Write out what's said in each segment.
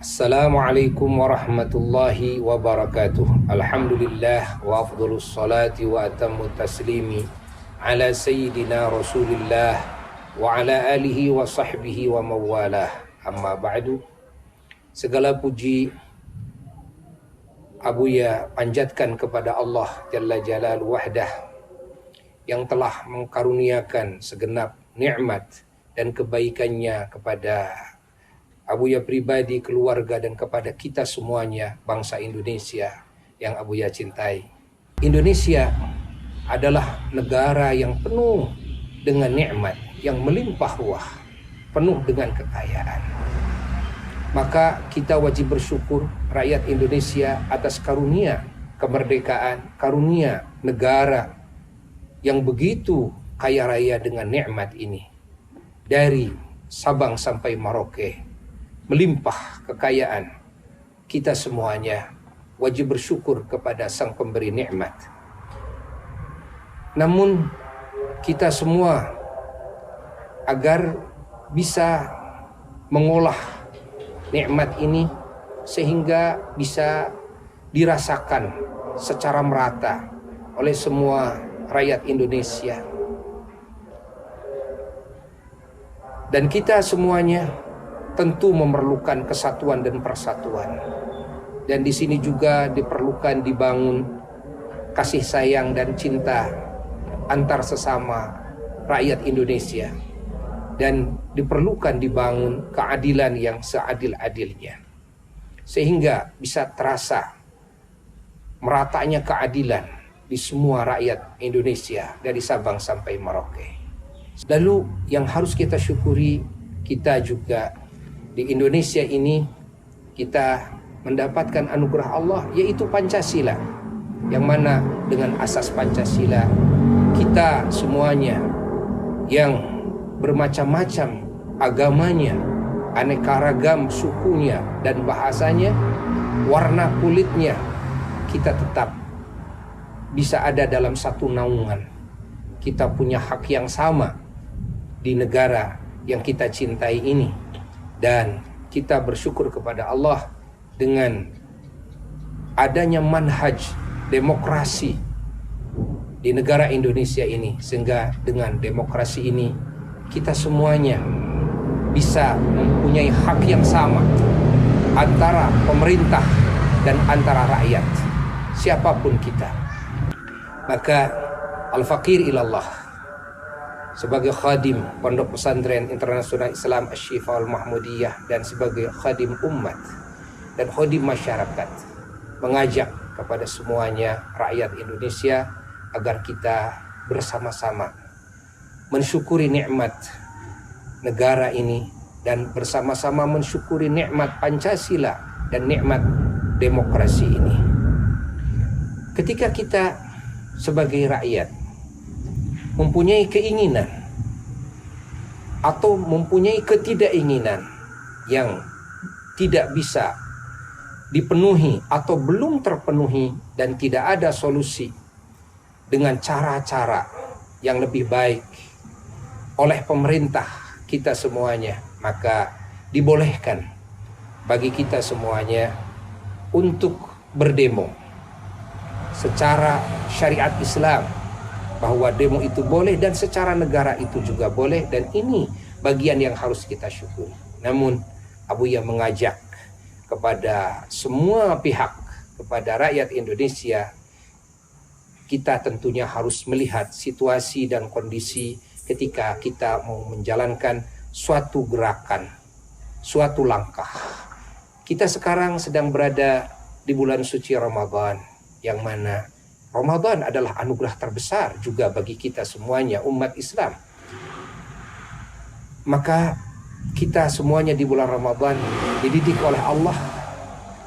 Assalamualaikum warahmatullahi wabarakatuh. Alhamdulillah wa afdhalus salati wa atammu taslimi ala sayyidina Rasulillah wa ala alihi wa sahbihi wa mawalah. Amma ba'du. Segala puji Abuya panjatkan kepada Allah Jalla Jalaluhu Wahdah yang telah mengkaruniakan segenap nikmat dan kebaikannya kepada Abuya pribadi, keluarga, dan kepada kita semuanya, bangsa Indonesia yang Abuya cintai. Indonesia adalah negara yang penuh dengan nikmat, yang melimpah ruah, penuh dengan kekayaan. Maka kita wajib bersyukur rakyat Indonesia atas karunia kemerdekaan, karunia negara yang begitu kaya raya dengan nikmat ini. Dari Sabang sampai Merauke, melimpah kekayaan. Kita semuanya wajib bersyukur kepada Sang Pemberi nikmat. Namun kita semua agar bisa mengolah nikmat ini sehingga bisa dirasakan secara merata oleh semua rakyat Indonesia. Dan kita semuanya tentu memerlukan kesatuan dan persatuan. Dan di sini juga diperlukan dibangun kasih sayang dan cinta antar sesama rakyat Indonesia. Dan diperlukan dibangun keadilan yang seadil-adilnya. Sehingga bisa terasa meratanya keadilan di semua rakyat Indonesia dari Sabang sampai Merauke. Lalu yang harus kita syukuri, kita juga di Indonesia ini kita mendapatkan anugerah Allah, yaitu Pancasila, yang mana dengan asas Pancasila kita semuanya yang bermacam-macam agamanya, aneka ragam sukunya dan bahasanya, warna kulitnya, kita tetap bisa ada dalam satu naungan. Kita punya hak yang sama di negara yang kita cintai ini. Dan kita bersyukur kepada Allah dengan adanya manhaj demokrasi di negara Indonesia ini. Sehingga dengan demokrasi ini kita semuanya bisa mempunyai hak yang sama antara pemerintah dan antara rakyat, siapapun kita. Maka al-faqir ilallah sebagai khadim Pondok Pesantren Internasional Islam Asy-Syifa Al-Mahmudiyah dan sebagai khadim umat dan khadim masyarakat, mengajak kepada semuanya rakyat Indonesia agar kita bersama-sama mensyukuri nikmat negara ini dan bersama-sama mensyukuri nikmat Pancasila dan nikmat demokrasi ini. Ketika kita sebagai rakyat mempunyai keinginan atau mempunyai ketidakinginan yang tidak bisa dipenuhi atau belum terpenuhi dan tidak ada solusi dengan cara-cara yang lebih baik oleh pemerintah kita semuanya, maka dibolehkan bagi kita semuanya untuk berdemo secara syariat Islam, bahwa demo itu boleh dan secara negara itu juga boleh, dan ini bagian yang harus kita syukuri. Namun Abuya mengajak kepada semua pihak, kepada rakyat Indonesia, kita tentunya harus melihat situasi dan kondisi ketika kita mau menjalankan suatu gerakan, suatu langkah. Kita sekarang sedang berada di bulan suci Ramadan, yang mana Ramadan adalah anugerah terbesar juga bagi kita semuanya, umat Islam. Maka kita semuanya di bulan Ramadan dididik oleh Allah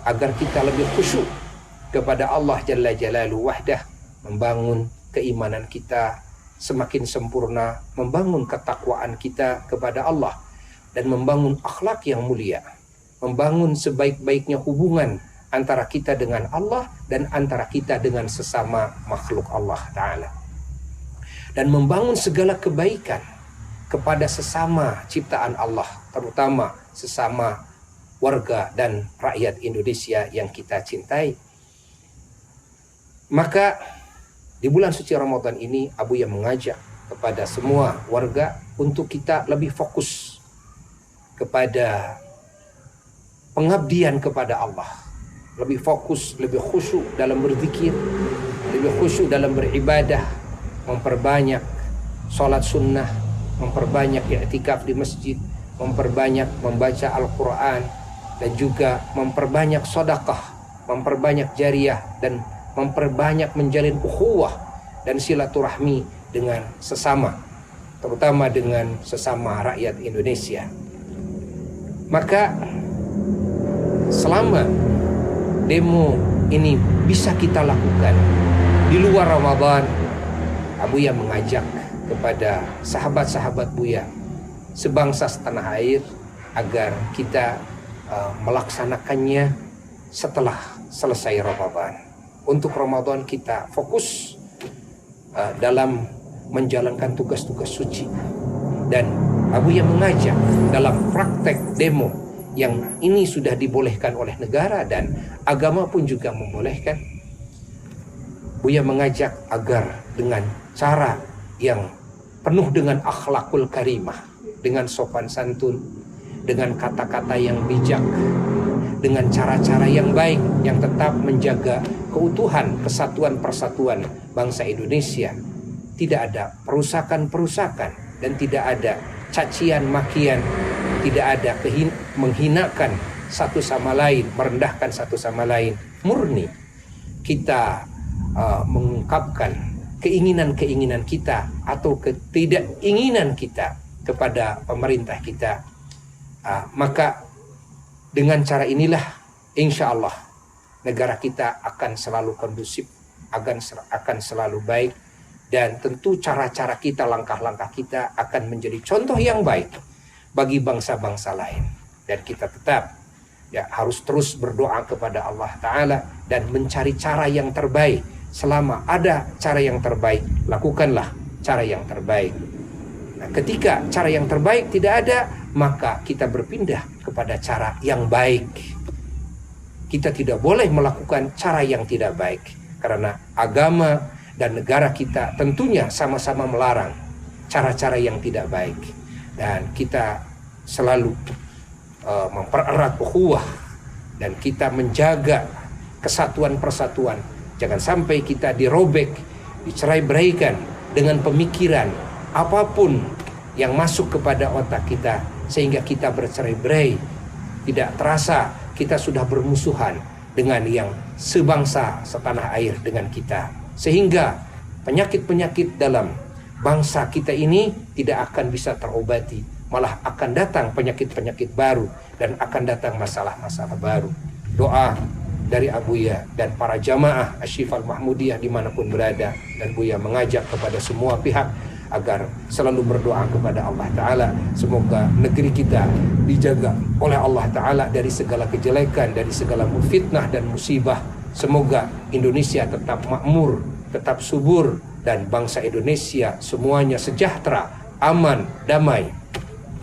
agar kita lebih khusyuk kepada Allah Jalla Jalaluhu Wahdah, membangun keimanan kita semakin sempurna, membangun ketakwaan kita kepada Allah, dan membangun akhlak yang mulia, membangun sebaik-baiknya hubungan antara kita dengan Allah dan antara kita dengan sesama makhluk Allah Ta'ala, dan membangun segala kebaikan kepada sesama ciptaan Allah, terutama sesama warga dan rakyat Indonesia yang kita cintai. Maka di bulan suci Ramadan ini Abuya mengajak kepada semua warga untuk kita lebih fokus kepada pengabdian kepada Allah, lebih fokus, lebih khusyuk dalam berzikir, lebih khusyuk dalam beribadah, memperbanyak sholat sunnah, memperbanyak i'tikaf di masjid, memperbanyak membaca Al-Quran, dan juga memperbanyak sedekah, memperbanyak jariyah, dan memperbanyak menjalin ukhuwah dan silaturahmi dengan sesama, terutama dengan sesama rakyat Indonesia. Maka selama demo ini bisa kita lakukan di luar Ramadan, Abuya mengajak kepada sahabat-sahabat Buya sebangsa setanah air agar kita melaksanakannya setelah selesai Ramadan. Untuk Ramadan kita fokus dalam menjalankan tugas-tugas suci, dan Abuya mengajak dalam praktek demo yang ini sudah dibolehkan oleh negara dan agama pun juga membolehkan. Buya mengajak agar dengan cara yang penuh dengan akhlakul karimah, dengan sopan santun, dengan kata-kata yang bijak, dengan cara-cara yang baik yang tetap menjaga keutuhan kesatuan persatuan bangsa Indonesia. Tidak ada perusakan-perusakan dan tidak ada cacian makian, tidak ada menghinakan satu sama lain, merendahkan satu sama lain. Murni kita mengungkapkan keinginan-keinginan kita atau ketidakinginan kita kepada pemerintah kita. Maka dengan cara inilah insya Allah negara kita akan selalu kondusif, akan selalu baik, dan tentu cara-cara kita, langkah-langkah kita akan menjadi contoh yang baik bagi bangsa-bangsa lain. Dan kita tetap harus terus berdoa kepada Allah Ta'ala dan mencari cara yang terbaik. Selama ada cara yang terbaik, lakukanlah cara yang terbaik. Nah, ketika cara yang terbaik tidak ada, maka kita berpindah kepada cara yang baik. Kita tidak boleh melakukan cara yang tidak baik, karena agama dan negara kita tentunya sama-sama melarang cara-cara yang tidak baik. Dan kita selalu mempererat ukhuwah dan kita menjaga kesatuan persatuan. Jangan sampai kita dirobek, dicerai-beraikan dengan pemikiran apapun yang masuk kepada otak kita, sehingga kita bercerai-berai. Tidak terasa kita sudah bermusuhan dengan yang sebangsa setanah air dengan kita, sehingga penyakit-penyakit dalam bangsa kita ini tidak akan bisa terobati, malah akan datang penyakit-penyakit baru dan akan datang masalah-masalah baru. Doa dari Abuya dan para jamaah Asy-Syifal Mahmudiyah dimanapun berada, dan Buya mengajak kepada semua pihak agar selalu berdoa kepada Allah Ta'ala. Semoga negeri kita dijaga oleh Allah Ta'ala dari segala kejelekan, dari segala fitnah dan musibah. Semoga Indonesia tetap makmur, tetap subur, dan bangsa Indonesia semuanya sejahtera, aman, damai,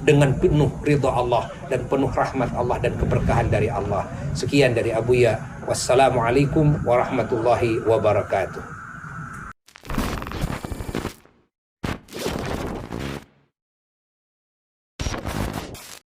dengan penuh ridha Allah dan penuh rahmat Allah dan keberkahan dari Allah. Sekian dari Abuya. Wassalamualaikum warahmatullahi wabarakatuh.